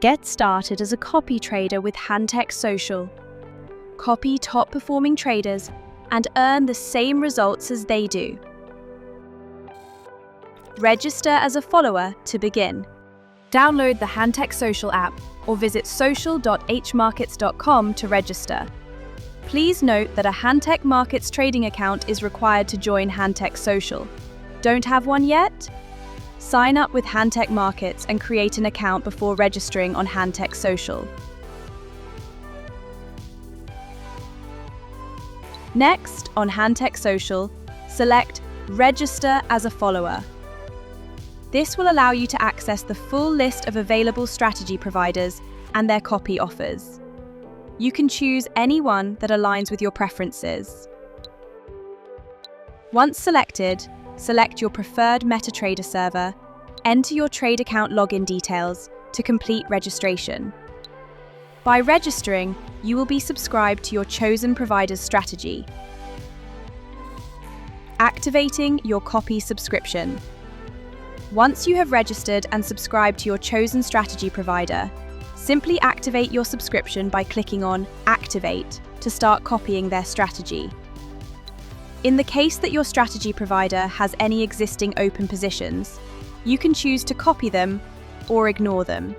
Get started as a copy trader with Hantec Social. Copy top-performing traders and earn the same results as they do. Register as a follower to begin. Download the Hantec Social app or visit social.hmarkets.com to register. Please note that a Hantec Markets trading account is required to join Hantec Social. Don't have one yet? Sign up with Hantec Markets and create an account before registering on Hantec Social. Next, on Hantec Social, select Register as a follower. This will allow you to access the full list of available strategy providers and their copy offers. You can choose any one that aligns with your preferences. Once selected, select your preferred MetaTrader server, enter your trade account login details to complete registration. By registering, you will be subscribed to your chosen provider's strategy. Activating your copy subscription. Once you have registered and subscribed to your chosen strategy provider, simply activate your subscription by clicking on Activate to start copying their strategy. In the case that your strategy provider has any existing open positions, you can choose to copy them or ignore them.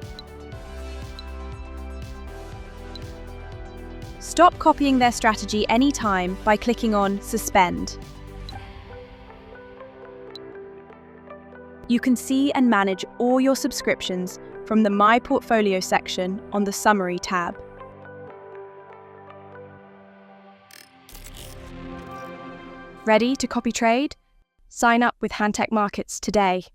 Stop copying their strategy anytime by clicking on Suspend. You can see and manage all your subscriptions from the My Portfolio section on the Summary tab. Ready to copy trade? Sign up with Hantec Markets today.